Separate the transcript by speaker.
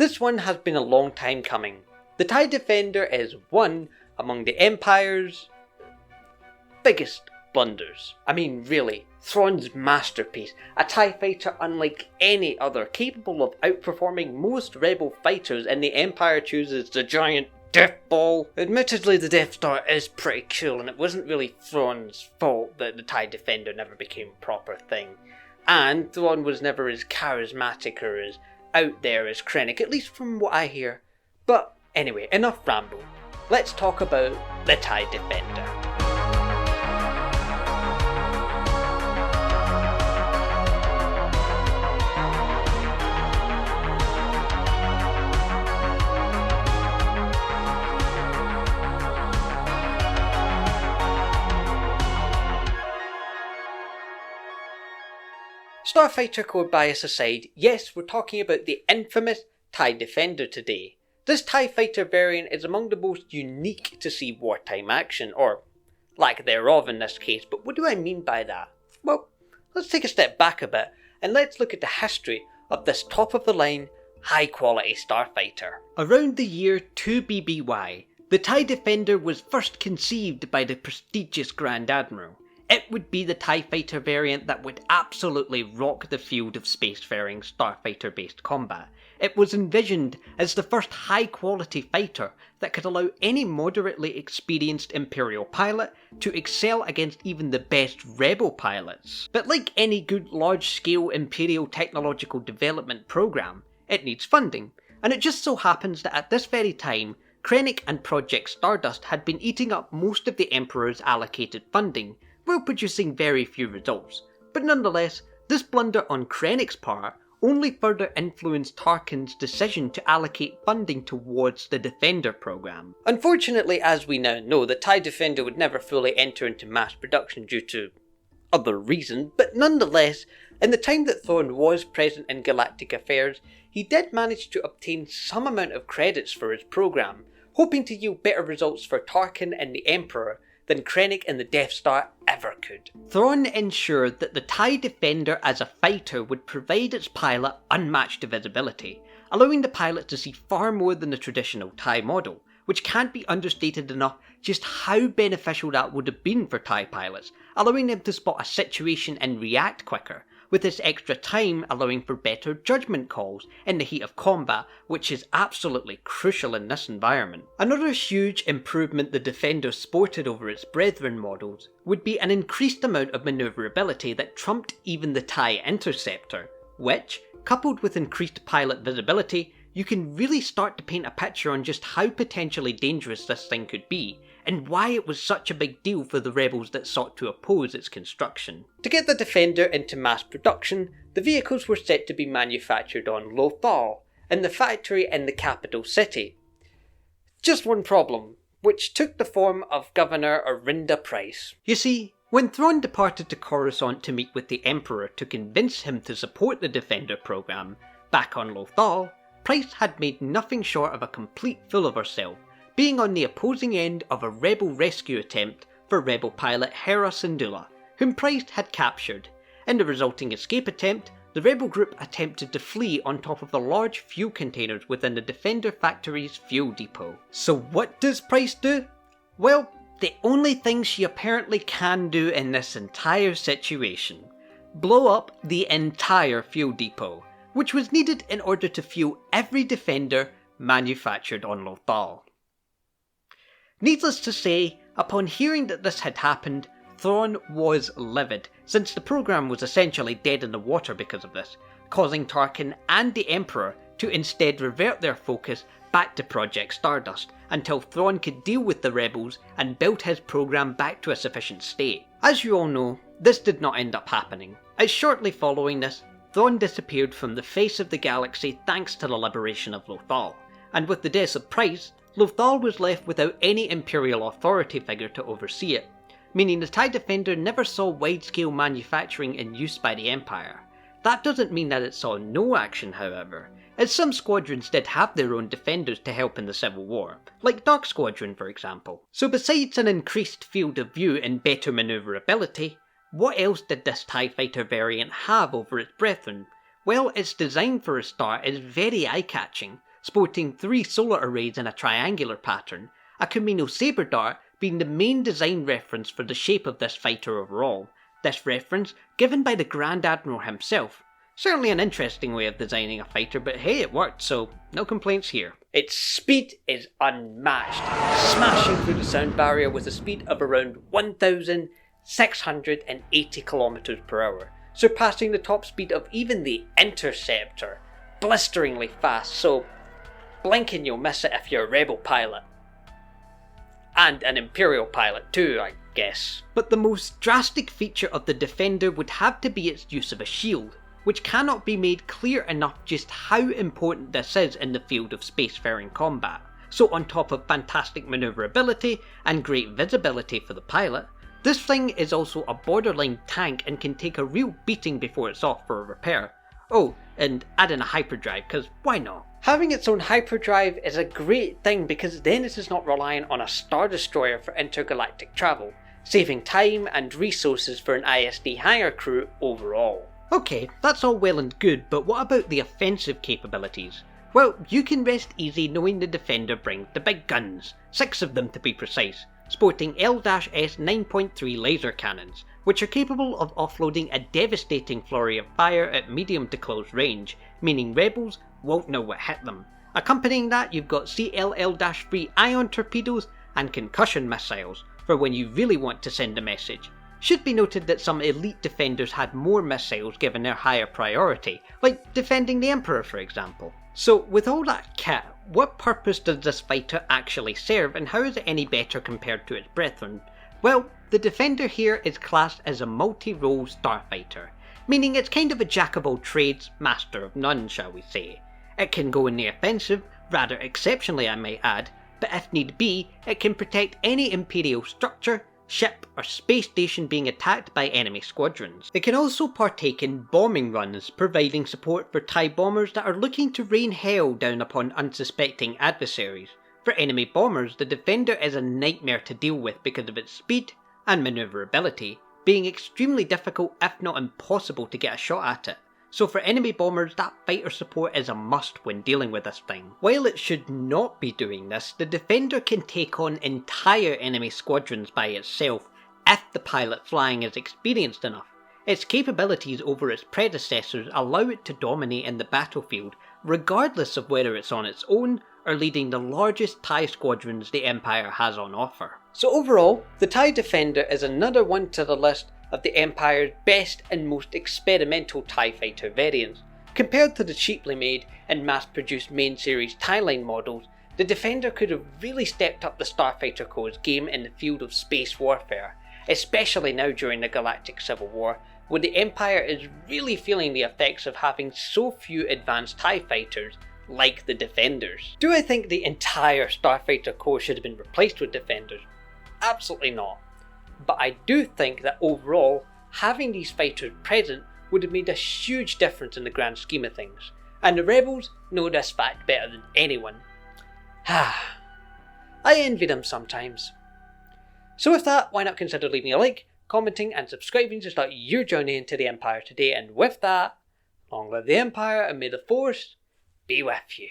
Speaker 1: This one has been a long time coming. The TIE Defender is one among the Empire's biggest blunders. I mean, really, Thrawn's masterpiece, a TIE fighter unlike any other, capable of outperforming most rebel fighters, and the Empire chooses the giant Death Ball. Admittedly, the Death Star is pretty cool, and it wasn't really Thrawn's fault that the TIE Defender never became a proper thing. And Thrawn was never as charismatic or as out there as Krennic, at least from what I hear. But anyway, enough ramble. Let's talk about the TIE Defender. Starfighter code bias aside, yes, we're talking about the infamous TIE Defender today. This TIE fighter variant is among the most unique to see wartime action, or lack thereof in this case, but what do I mean by that? Well, let's take a step back a bit, and let's look at the history of this top-of-the-line, high-quality starfighter. Around the year 2 BBY, the TIE Defender was first conceived by the prestigious Grand Admiral. It would be the TIE Fighter variant that would absolutely rock the field of spacefaring starfighter-based combat. It was envisioned as the first high-quality fighter that could allow any moderately experienced Imperial pilot to excel against even the best Rebel pilots. But like any good large-scale Imperial technological development program, it needs funding, and it just so happens that at this very time, Krennic and Project Stardust had been eating up most of the Emperor's allocated funding, while producing very few results. But nonetheless, this blunder on Krennic's part only further influenced Tarkin's decision to allocate funding towards the Defender program. Unfortunately, as we now know, the TIE Defender would never fully enter into mass production due to other reasons, but nonetheless, in the time that Thrawn was present in galactic affairs, he did manage to obtain some amount of credits for his program, hoping to yield better results for Tarkin and the Emperor than Krennic and the Death Star ever could. Thrawn ensured that the TIE Defender as a fighter would provide its pilot unmatched visibility, allowing the pilot to see far more than the traditional TIE model, which can't be understated enough just how beneficial that would have been for TIE pilots, allowing them to spot a situation and react quicker, with this extra time allowing for better judgment calls in the heat of combat, which is absolutely crucial in this environment. Another huge improvement the Defender sported over its brethren models would be an increased amount of manoeuvrability that trumped even the TIE Interceptor, which, coupled with increased pilot visibility, you can really start to paint a picture on just how potentially dangerous this thing could be, and why it was such a big deal for the rebels that sought to oppose its construction. To get the Defender into mass production, the vehicles were set to be manufactured on Lothal, in the factory in the capital city. Just one problem, which took the form of Governor Arinda Pryce. You see, when Thrawn departed to Coruscant to meet with the Emperor to convince him to support the Defender program, back on Lothal, Pryce had made nothing short of a complete fool of herself, being on the opposing end of a rebel rescue attempt for rebel pilot Hera Syndulla, whom Pryce had captured. In the resulting escape attempt, the rebel group attempted to flee on top of the large fuel containers within the Defender factory's fuel depot. So what does Pryce do? Well, the only thing she apparently can do in this entire situation: blow up the entire fuel depot, which was needed in order to fuel every Defender manufactured on Lothal. Needless to say, upon hearing that this had happened, Thrawn was livid, since the program was essentially dead in the water because of this, causing Tarkin and the Emperor to instead revert their focus back to Project Stardust, until Thrawn could deal with the rebels and build his program back to a sufficient state. As you all know, this did not end up happening, as shortly following this, Thrawn disappeared from the face of the galaxy thanks to the liberation of Lothal, and with the death of Pryce, Lothal was left without any Imperial authority figure to oversee it, meaning the TIE Defender never saw wide-scale manufacturing in use by the Empire. That doesn't mean that it saw no action, however, as some squadrons did have their own Defenders to help in the Civil War, like Dark Squadron for example. So besides an increased field of view and better manoeuvrability, what else did this TIE Fighter variant have over its brethren? Well, its design for a start is very eye-catching, sporting 3 solar arrays in a triangular pattern, a Camino saber dart being the main design reference for the shape of this fighter overall. This reference given by the Grand Admiral himself. Certainly an interesting way of designing a fighter, but hey, it worked, so no complaints here. Its speed is unmatched, smashing through the sound barrier with a speed of around 1,680 km per hour, surpassing the top speed of even the Interceptor. Blisteringly fast, so blink and you'll miss it if you're a Rebel pilot. And an Imperial pilot too, I guess. But the most drastic feature of the Defender would have to be its use of a shield, which cannot be made clear enough just how important this is in the field of spacefaring combat. So on top of fantastic manoeuvrability and great visibility for the pilot, this thing is also a borderline tank and can take a real beating before it's off for a repair. Oh, and add in a hyperdrive, cause why not? Having its own hyperdrive is a great thing because then it is not reliant on a Star Destroyer for intergalactic travel, saving time and resources for an ISD hangar crew overall. Okay, that's all well and good, but what about the offensive capabilities? Well, you can rest easy knowing the Defender brings the big guns, 6 of them to be precise, sporting L-S 9.3 laser cannons, which are capable of offloading a devastating flurry of fire at medium to close range, meaning rebels won't know what hit them. Accompanying that, you've got CLL-3 ion torpedoes and concussion missiles, for when you really want to send a message. Should be noted that some elite defenders had more missiles given their higher priority, like defending the Emperor for example. So with all that kit, what purpose does this fighter actually serve and how is it any better compared to its brethren? Well, the Defender here is classed as a multi-role starfighter, meaning it's kind of a jack of all trades, master of none shall we say. It can go in the offensive, rather exceptionally I might add, but if need be, it can protect any Imperial structure, ship or space station being attacked by enemy squadrons. It can also partake in bombing runs, providing support for TIE bombers that are looking to rain hell down upon unsuspecting adversaries. For enemy bombers, the Defender is a nightmare to deal with because of its speed and manoeuvrability, being extremely difficult if not impossible to get a shot at it. So for enemy bombers, that fighter support is a must when dealing with this thing. While it should not be doing this, the Defender can take on entire enemy squadrons by itself if the pilot flying is experienced enough. Its capabilities over its predecessors allow it to dominate in the battlefield, regardless of whether it's on its own or leading the largest TIE squadrons the Empire has on offer. So overall, the TIE Defender is another one to the list of the Empire's best and most experimental TIE fighter variants. Compared to the cheaply made and mass-produced main series TIE line models, the Defender could have really stepped up the Starfighter Corps' game in the field of space warfare, especially now during the Galactic Civil War, where the Empire is really feeling the effects of having so few advanced TIE fighters like the Defenders. Do I think the entire Starfighter Corps should have been replaced with Defenders? Absolutely not. But I do think that overall, having these fighters present would have made a huge difference in the grand scheme of things, and the Rebels know this fact better than anyone. I envy them sometimes. So with that, why not consider leaving a like, commenting and subscribing to start your journey into the Empire today, and with that, long live the Empire and may the Force be with you.